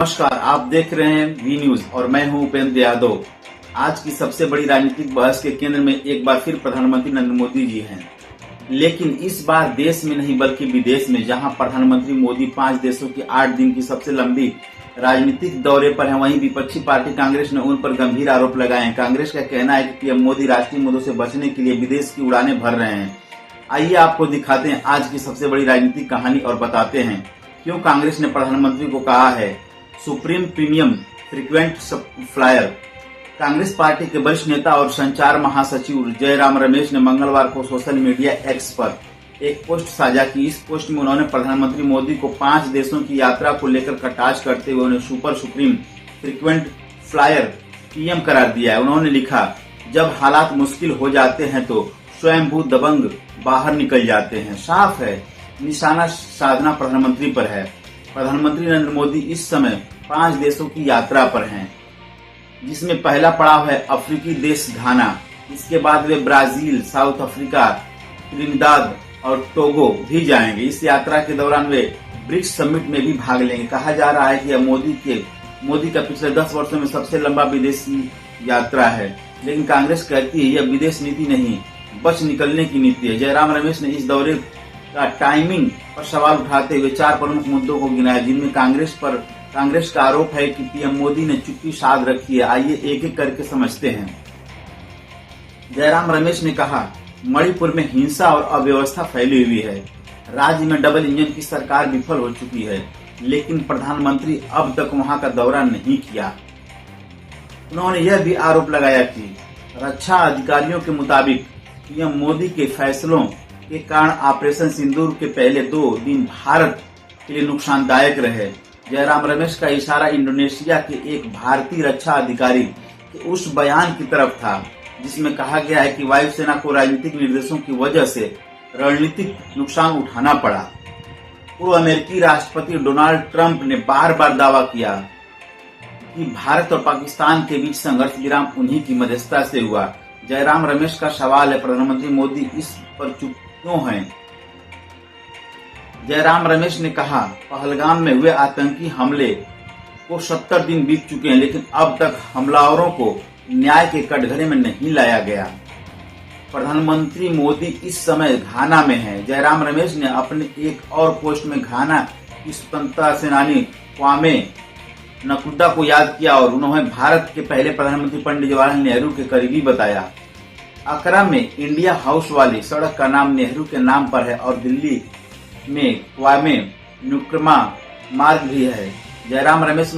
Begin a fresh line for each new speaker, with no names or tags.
नमस्कार, आप देख रहे हैं वी न्यूज और मैं हूं उपेंद्र यादव। आज की सबसे बड़ी राजनीतिक बहस के केंद्र में एक बार फिर प्रधानमंत्री नरेंद्र मोदी जी हैं। लेकिन इस बार देश में नहीं बल्कि विदेश में, जहां प्रधानमंत्री मोदी 5 देशों की 8 दिन की सबसे लंबी राजनीतिक दौरे पर हैं, वहीं विपक्षी पार्टी कांग्रेस ने उन पर गंभीर आरोप लगाए हैं। कांग्रेस का कहना है कि पीएम मोदी राष्ट्रीय मुद्दों से बचने के लिए विदेश की उड़ानें भर रहे हैं। आइए आपको दिखाते हैं आज की सबसे बड़ी राजनीतिक कहानी और बताते हैं क्यों कांग्रेस ने प्रधानमंत्री को कहा है supreme premium frequent flyer. Congress party के वरिष्ठ नेता और संचार महासचिव जयराम रमेश ने मंगलवार को सोशल मीडिया एक्स पर एक पोस्ट साझा की। इस पोस्ट में उन्होंने प्रधानमंत्री मोदी को 5 देशों की यात्रा को लेकर कटाक्ष करते हुए उन्हें सुप्रीम फ्रीक्वेंट फ्लायर पीएम करार दिया है। उन्होंने लिखा, जब हालात मुश्किल हो जाते हैं तो स्वयंभू दबंग बाहर निकल जाते हैं। साफ है, निशाना साधना प्रधानमंत्री पर है। प्रधानमंत्री नरेंद्र मोदी इस समय 5 देशों की यात्रा पर हैं, जिसमें पहला पड़ाव है अफ्रीकी देश घाना। इसके बाद वे ब्राजील, साउथ अफ्रीका, त्रिनिदाद और टोगो भी जाएंगे। इस यात्रा के दौरान वे ब्रिक्स समिट में भी भाग लेंगे। कहा जा रहा है कि यह मोदी का पिछले 10 वर्षों में सबसे लंबा विदेशी यात्रा है। लेकिन कांग्रेस कहती है यह विदेश नीति नहीं, बच निकलने की नीति है। जयराम रमेश ने इस दौरे का टाइमिंग पर सवाल उठाते हुए 4 प्रमुख मुद्दों को गिनाया, जिनमें कांग्रेस का आरोप है कि पीएम मोदी ने चुप्पी साध रखी है। आइए एक एक करके समझते हैं। जयराम रमेश ने कहा, मणिपुर में हिंसा और अव्यवस्था फैली हुई है। राज्य में डबल इंजन की सरकार विफल हो चुकी है, लेकिन प्रधानमंत्री अब तक वहां का दौरा नहीं किया। उन्होंने यह भी आरोप लगाया कि रक्षा अधिकारियों के मुताबिक पीएम मोदी के फैसलों के कारण ऑपरेशन सिंदूर के पहले 2 दिन भारत के लिए नुकसानदायक रहे। जयराम रमेश का इशारा इंडोनेशिया के एक भारतीय रक्षा अधिकारी के उस बयान की तरफ था, जिसमें कहा गया है कि वायुसेना को राजनीतिक निर्देशों की वजह से रणनीतिक नुकसान उठाना पड़ा। पूर्व अमेरिकी राष्ट्रपति डोनाल्ड ट्रंप ने बार बार दावा किया कि भारत और पाकिस्तान के बीच संघर्ष विराम उन्हीं की मध्यस्थता से हुआ। जयराम रमेश का सवाल है, प्रधानमंत्री मोदी इस पर चुप क्यों हैं? जयराम रमेश ने कहा, पहलगाम में हुए आतंकी हमले को 70 दिन बीत चुके हैं, लेकिन अब तक हमलावरों को न्याय के कटघरे में नहीं लाया गया। प्रधानमंत्री मोदी इस समय घाना में हैं। जयराम रमेश ने अपने एक और पोस्ट में घाना की स्वतंत्रता सेनानी क्वामे नक्रुदा को याद किया और उन्होंने भारत के पहले प्रधानमंत्री पंडित जवाहरलाल नेहरू के करीबी बताया। आगरा में इंडिया हाउस वाली सड़क का नाम नेहरू के नाम पर है और दिल्ली में क्वामे नुक्रमा मार्ग भी है। जयराम रमेश